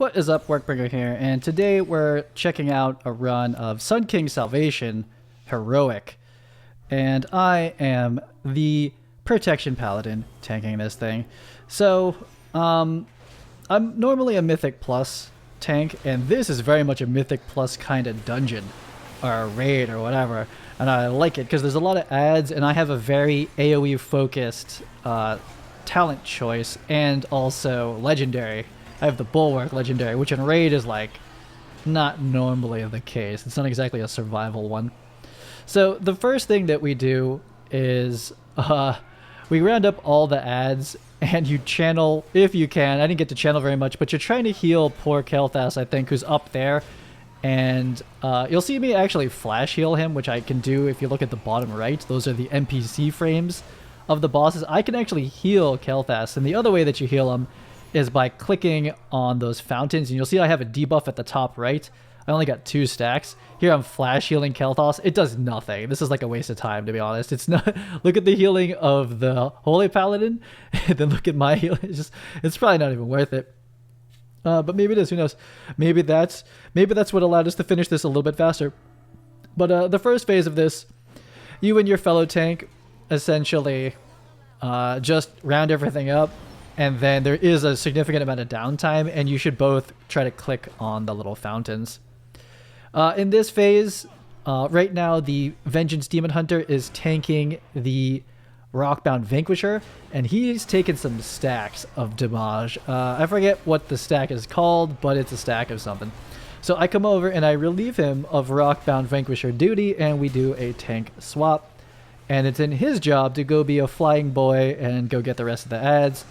What is up, Workbringer here, and today we're checking out a run of Sun King Salvation Heroic. And I am the Protection Paladin tanking this thing. So, I'm normally a Mythic Plus tank, and this is very much a Mythic Plus kind of dungeon, or a raid, or whatever. And I like it because there's a lot of ads, and I have a very AoE focused talent choice, and also legendary. I have the Bulwark legendary, which in raid is like not normally the case. It's not exactly a survival one. So the first thing that we do is we round up all the ads and you channel, if you can. I didn't get to channel very much, but you're trying to heal poor Kel'Thas, I think, who's up there. And you'll see me actually flash heal him, which I can do if you look at the bottom right. Those are the NPC frames of the bosses. I can actually heal Kel'Thas, and the other way that you heal him is by clicking on those fountains, and you'll see I have a debuff at the top right. I only got 2 stacks. Here I'm flash healing Kel'Thas. It does nothing. This is like a waste of time, to be honest. It's not. Look at the healing of the Holy Paladin, and then look at my healing. It's probably not even worth it. But maybe it is. Who knows? Maybe that's what allowed us to finish this a little bit faster. But the first phase of this, you and your fellow tank essentially just round everything up. And then there is a significant amount of downtime, and you should both try to click on the little fountains. In this phase, right now, the Vengeance Demon Hunter is tanking the Rockbound Vanquisher, and he's taken some stacks of damage. I forget what the stack is called, but it's a stack of something. So I come over and I relieve him of Rockbound Vanquisher duty, and we do a tank swap. And it's in his job to go be a flying boy and go get the rest of the ads.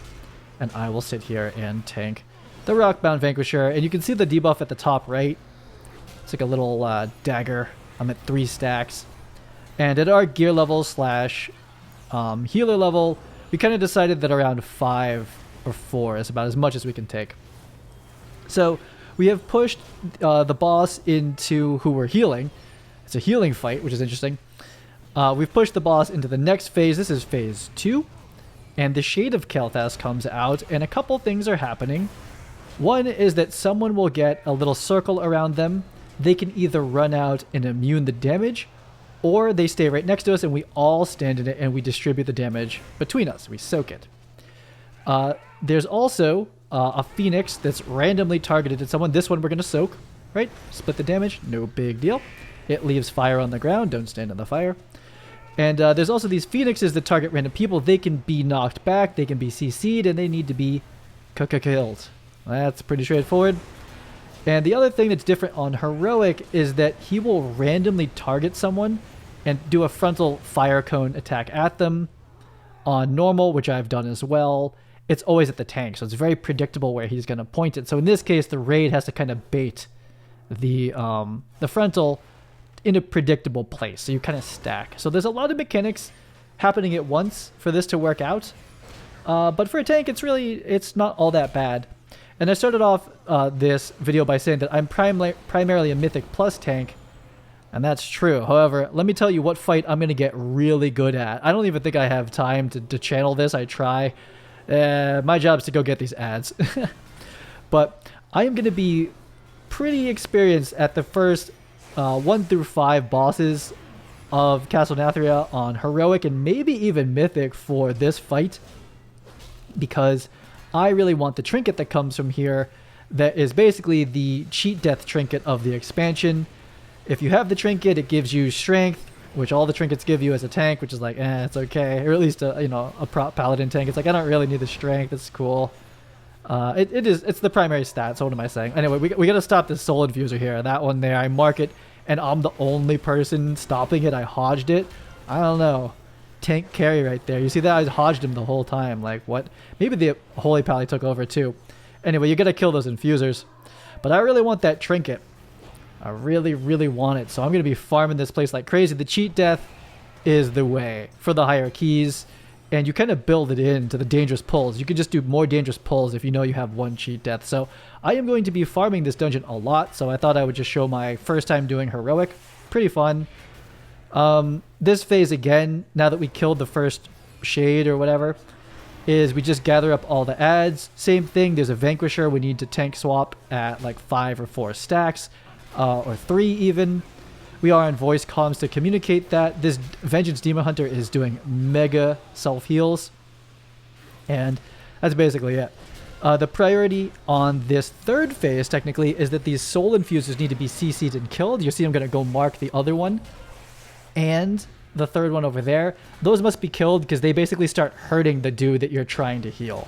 And I will sit here and tank the Rockbound Vanquisher. And you can see the debuff at the top right. It's like a little dagger. I'm at 3 stacks. And at our gear level slash healer level, we kind of decided that around 5 or 4 is about as much as we can take. So we have pushed the boss into who we're healing. It's a healing fight, which is interesting. We've pushed the boss into the next phase. This is phase 2. And the Shade of Kel'Thas comes out, and a couple things are happening. One is that someone will get a little circle around them. They can either run out and immune the damage, or they stay right next to us and we all stand in it and we distribute the damage between us. We soak it. There's also a Phoenix that's randomly targeted at someone. This one we're going to soak, right? Split the damage, no big deal. It leaves fire on the ground, don't stand in the fire. And there's also these Phoenixes that target random people. They can be knocked back, they can be CC'd, and they need to be killed. That's pretty straightforward. And the other thing that's different on Heroic is that he will randomly target someone and do a frontal fire cone attack at them. On normal, which I've done as well, it's always at the tank, so it's very predictable where he's going to point it. So in this case, the raid has to kind of bait the frontal in a predictable place, so you kind of stack. So there's a lot of mechanics happening at once for this to work out, but for a tank it's not all that bad. And I started off this video by saying that I'm primarily a Mythic Plus tank, and that's true. However, let me tell you what fight I'm going to get really good at. I don't even think I have time to channel this. I try. My job is to go get these ads. But I am going to be pretty experienced at the first 1 through 5 bosses of Castle Nathria on Heroic, and maybe even Mythic for this fight, because I really want the trinket that comes from here that is basically the cheat death trinket of the expansion. If you have the trinket, it gives you strength, which all the trinkets give you as a tank, which is like, it's okay. Or at least a Prot Paladin tank. It's like, I don't really need the strength. It's cool. It's the primary stat, so what am I saying? Anyway, we gotta stop this soul infuser here. That one there, I mark it, and I'm the only person stopping it. I hodged it. I don't know. Tank carry right there. You see that? I hodged him the whole time. Like, what? Maybe the Holy Pally took over too. Anyway, you gotta kill those infusers. But I really want that trinket. I really, really want it. So I'm gonna be farming this place like crazy. The cheat death is the way for the higher keys. And you kind of build it into the dangerous pulls. You can just do more dangerous pulls if you know you have 1 cheat death. So I am going to be farming this dungeon a lot. So I thought I would just show my first time doing Heroic. Pretty fun. This phase again, now that we killed the first Shade or whatever, is we just gather up all the adds. Same thing, there's a Vanquisher we need to tank swap at like 5 or 4 stacks, or 3 even. We are on voice comms to communicate that. This Vengeance Demon Hunter is doing mega self-heals. And that's basically it. The priority on this third phase, technically, is that these soul infusers need to be CC'd and killed. You see I'm going to go mark the other one. And the third one over there. Those must be killed because they basically start hurting the dude that you're trying to heal.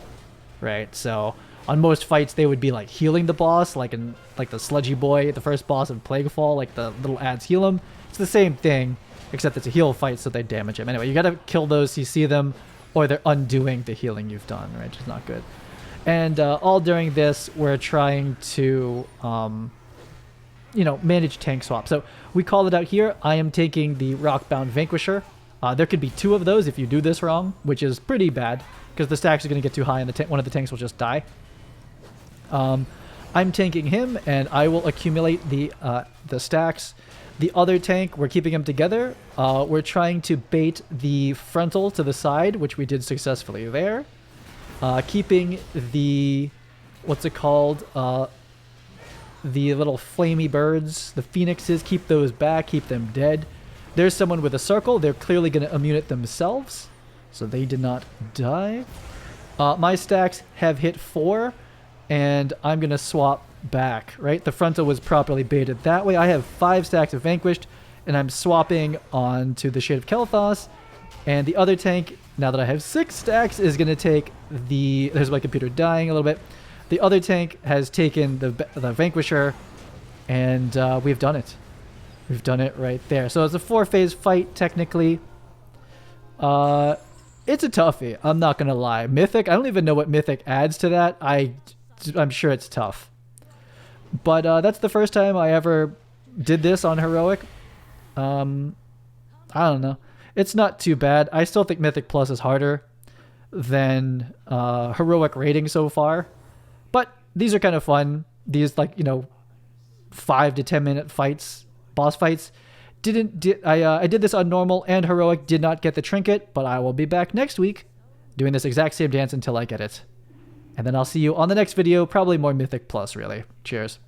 Right? So on most fights, they would be like healing the boss, like in like the Sludgy Boy, the first boss in Plaguefall, like the little ads heal him. It's the same thing, except it's a heal fight, so they damage him. Anyway, you got to kill those, CC them, or they're undoing the healing you've done, right? Which is not good. And all during this, we're trying to, manage tank swap. So we call it out here. I am taking the Rockbound Vanquisher. There could be 2 of those if you do this wrong, which is pretty bad, because the stacks are going to get too high and one of the tanks will just die. I'm tanking him, and I will accumulate the stacks. The other tank, we're keeping them together. We're trying to bait the frontal to the side, which we did successfully there. Keeping the, what's it called? The little flamey birds, the phoenixes, keep those back, keep them dead. There's someone with a circle. They're clearly going to immune it themselves, so they did not die. My stacks have hit 4, and I'm going to swap back, right? The frontal was properly baited that way. I have 5 stacks of Vanquished, and I'm swapping on to the Shade of Kel'Thas, and the other tank, now that I have 6 stacks, is going to take the... There's my computer dying a little bit. The other tank has taken the Vanquisher, and we've done it. We've done it right there. So it's a 4-phase fight, technically. It's a toughie, I'm not going to lie. Mythic, I don't even know what Mythic adds to that. I'm sure it's tough. But that's the first time I ever did this on Heroic. I don't know. It's not too bad. I still think Mythic Plus is harder than Heroic rating so far. But these are kind of fun. These, 5 to 10 minute fights, boss fights. I did this on normal and Heroic, did not get the Trinket, but I will be back next week doing this exact same dance until I get it. And then I'll see you on the next video, probably more Mythic Plus, really. Cheers.